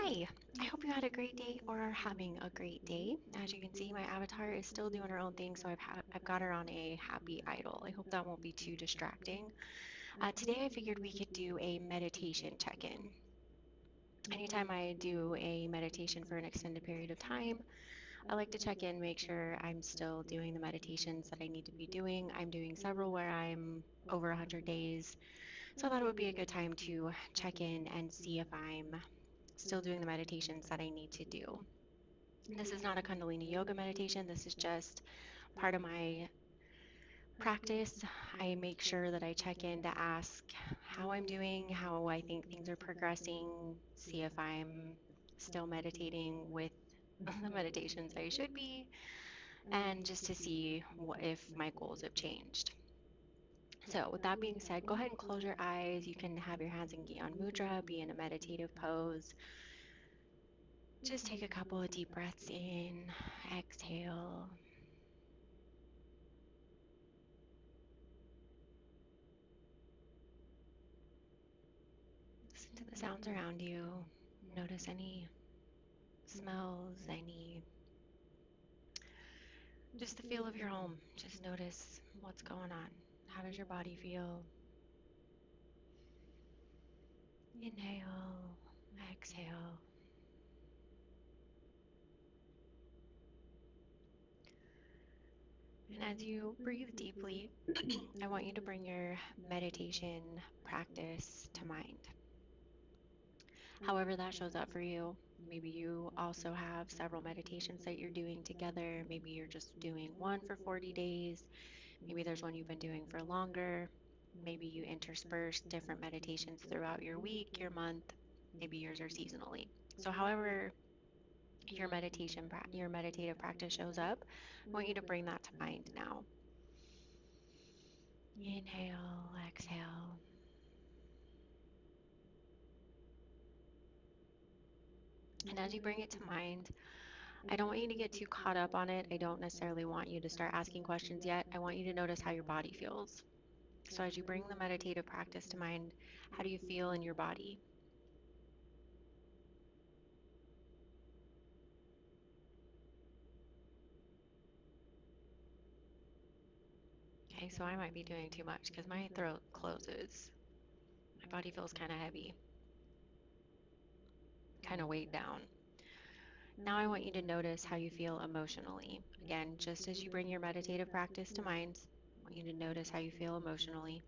Hi, I hope you had a great day or are having a great day. As you can see, my avatar is still doing her own thing, so I've got her on a happy idle. I hope that won't be too distracting. Today, I figured we could do a meditation check-in. Anytime I do a meditation for an extended period of time, I like to check in, make sure I'm still doing the meditations that I need to be doing. I'm doing several where I'm over 100 days, so I thought it would be a good time to check in and see if I'm still doing the meditations that I need to do. This is not a Kundalini yoga meditation. This is just part of my practice. I make sure that I check in to ask how I'm doing, how I think things are progressing, see if I'm still meditating with the meditations I should be, and just to see if my goals have changed. So, with that being said, go ahead and close your eyes. You can have your hands in Gyan Mudra, be in a meditative pose. Just take a couple of deep breaths in, exhale. Listen to the sounds around you. Notice any smells, just the feel of your home. Just notice what's going on. How does your body feel? Inhale, exhale. And as you breathe deeply, I want you to bring your meditation practice to mind. However, that shows up for you. Maybe you also have several meditations that you're doing together. Maybe you're just doing one for 40 days. Maybe there's one you've been doing for longer. Maybe you intersperse different meditations throughout your week, your month. Maybe yours are seasonally. So, however your meditative practice shows up, I want you to bring that to mind now. Inhale, exhale. And as you bring it to mind, I don't want you to get too caught up on it. I don't necessarily want you to start asking questions yet. I want you to notice how your body feels. So, as you bring the meditative practice to mind, how do you feel in your body? Okay, so I might be doing too much because my throat closes. My body feels kind of heavy, kind of weighed down. Now I want you to notice how you feel emotionally. Again, just as you bring your meditative practice to mind, I want you to notice how you feel emotionally.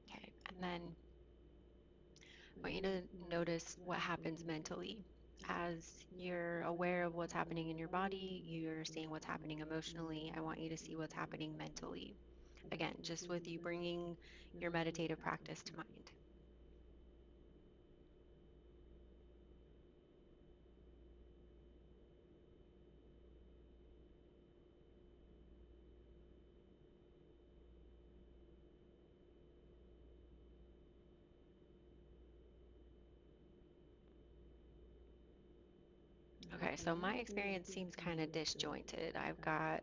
Okay, and then I want you to notice what happens mentally. As you're aware of what's happening in your body, you're seeing what's happening emotionally. I want you to see what's happening mentally. Again, just with you bringing your meditative practice to mind. Okay, so my experience seems kind of disjointed. I've got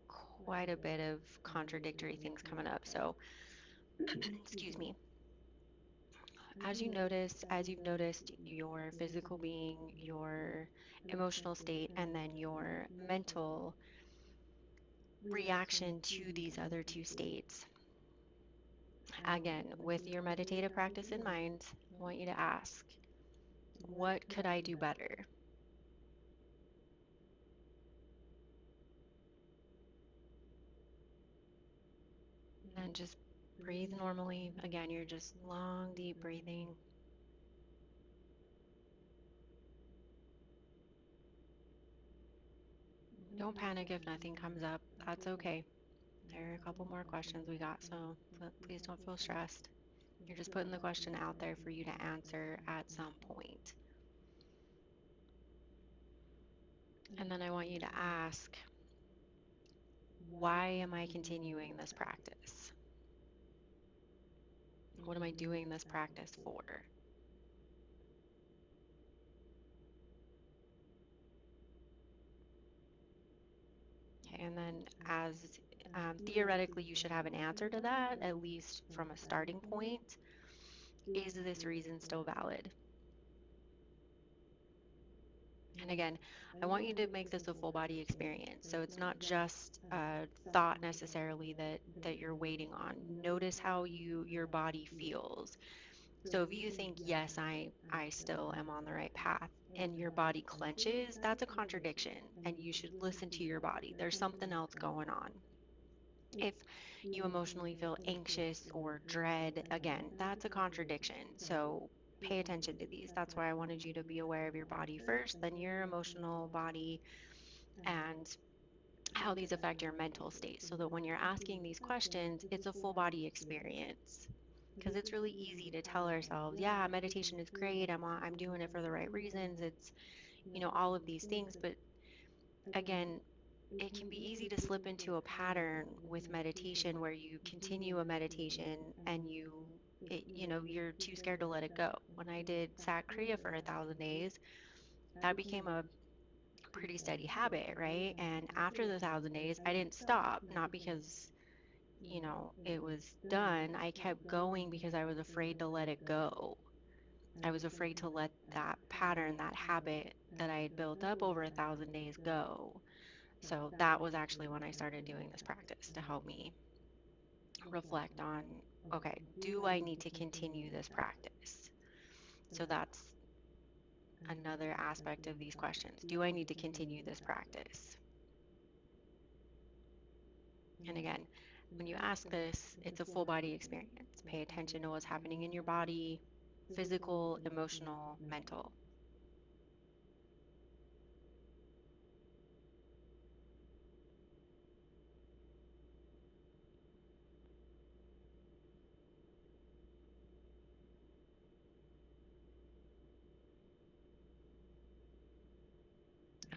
quite a bit of contradictory things coming up. So, excuse me. As you've noticed your physical being, your emotional state, and then your mental reaction to these other two states. Again, with your meditative practice in mind, I want you to ask, what could I do better? And just breathe normally. Again, you're just long, deep breathing. Don't panic if nothing comes up. That's okay. There are a couple more questions we got, so please don't feel stressed. You're just putting the question out there for you to answer at some point. And then I want you to ask, why am I continuing this practice? What am I doing this practice for? Okay, and then as theoretically, you should have an answer to that, at least from a starting point. Is this reason still valid? And again, I want you to make this a full body experience. So it's not just a thought necessarily that you're waiting on. Notice how your body feels. So if you think, yes, I still am on the right path, and your body clenches, that's a contradiction, and you should listen to your body. There's something else going on. If you emotionally feel anxious or dread, again, that's a contradiction. So pay attention to these. That's why I wanted you to be aware of your body first, then your emotional body, and how these affect your mental state. So that when you're asking these questions, it's a full body experience. Because it's really easy to tell ourselves, yeah, meditation is great. I'm doing it for the right reasons. It's, all of these things. But again, it can be easy to slip into a pattern with meditation where you continue a meditation and you're too scared to let it go. When I did Sat Kriya for 1,000 days, that became a pretty steady habit, right? And after the 1,000 days, I didn't stop, not because, it was done. I kept going because I was afraid to let it go. I was afraid to let that pattern, that habit that I had built up over 1,000 days go. So that was actually when I started doing this practice to help me reflect on, okay, do I need to continue this practice? So that's another aspect of these questions. Do I need to continue this practice? And again, when you ask this, it's a full body experience. Pay attention to what's happening in your body, physical, emotional, mental.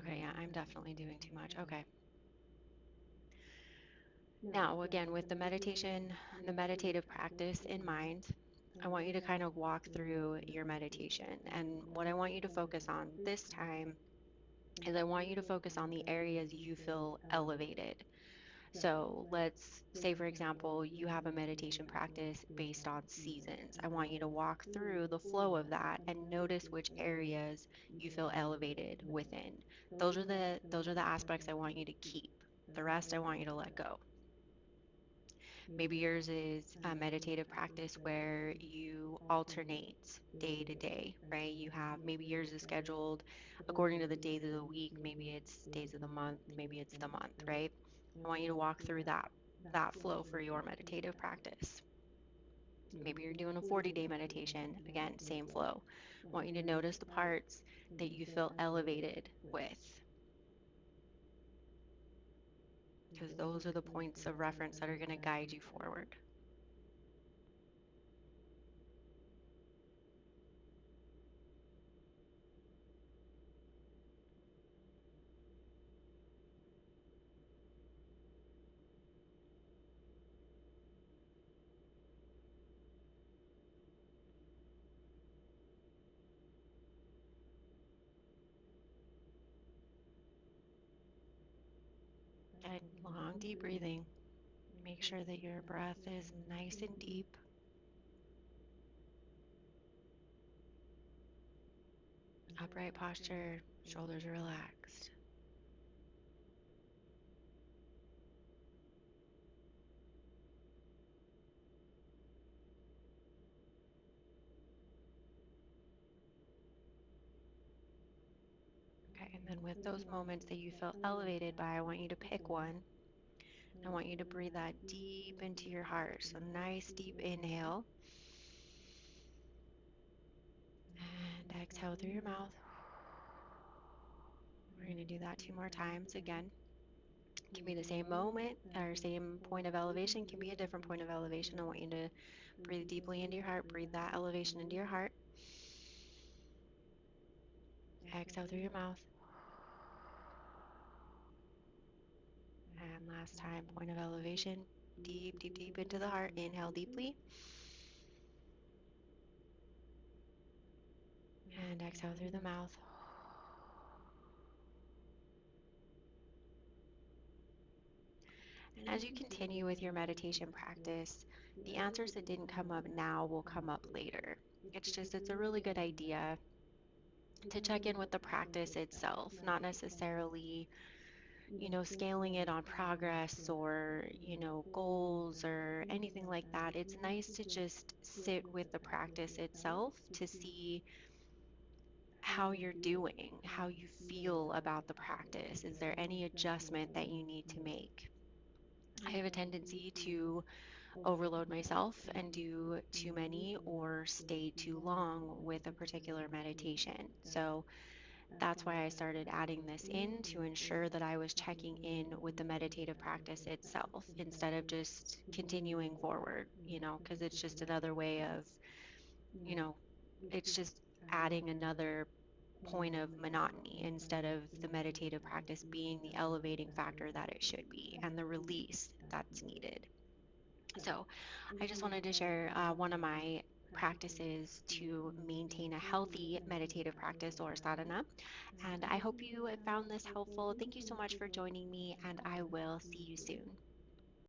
Okay, yeah, I'm definitely doing too much. Okay. Now, again, with the meditation, the meditative practice in mind, I want you to kind of walk through your meditation. And what I want you to focus on this time is I want you to focus on the areas you feel elevated. So let's say, for example, you have a meditation practice based on seasons. I want you to walk through the flow of that and notice which areas you feel elevated within. Those are the aspects I want you to keep. The rest I want you to let go. Maybe yours is a meditative practice where you alternate day to day, right? You have maybe yours is scheduled according to the days of the week, maybe it's days of the month, maybe it's the month, right? I want you to walk through that flow for your meditative practice. Maybe you're doing a 40-day meditation, again, same flow. I want you to notice the parts that you feel elevated with, because those are the points of reference that are going to guide you forward. And long, deep breathing. Make sure that your breath is nice and deep. Upright posture, shoulders relaxed. Okay, and then with those moments that you feel elevated by, I want you to pick one. I want you to breathe that deep into your heart. So nice deep inhale and exhale through your mouth. We're going to do that 2 more times again. It can be the same moment or same point of elevation, can be a different point of elevation. I want you to breathe deeply into your heart, breathe that elevation into your heart. Exhale through your mouth. And last time, point of elevation, deep, deep, deep into the heart. Inhale deeply. And exhale through the mouth. And as you continue with your meditation practice, the answers that didn't come up now will come up later. It's a really good idea to check in with the practice itself, not necessarily, scaling it on progress or, goals or anything like that. It's nice to just sit with the practice itself to see how you're doing, how you feel about the practice. Is there any adjustment that you need to make? I have a tendency to overload myself and do too many or stay too long with a particular meditation. So that's why I started adding this in to ensure that I was checking in with the meditative practice itself instead of just continuing forward, because it's just another way of, you know, it's just adding another point of monotony instead of the meditative practice being the elevating factor that it should be and the release that's needed. So, I just wanted to share one of my practices to maintain a healthy meditative practice or sadhana. And I hope you have found this helpful. Thank you so much for joining me, and I will see you soon.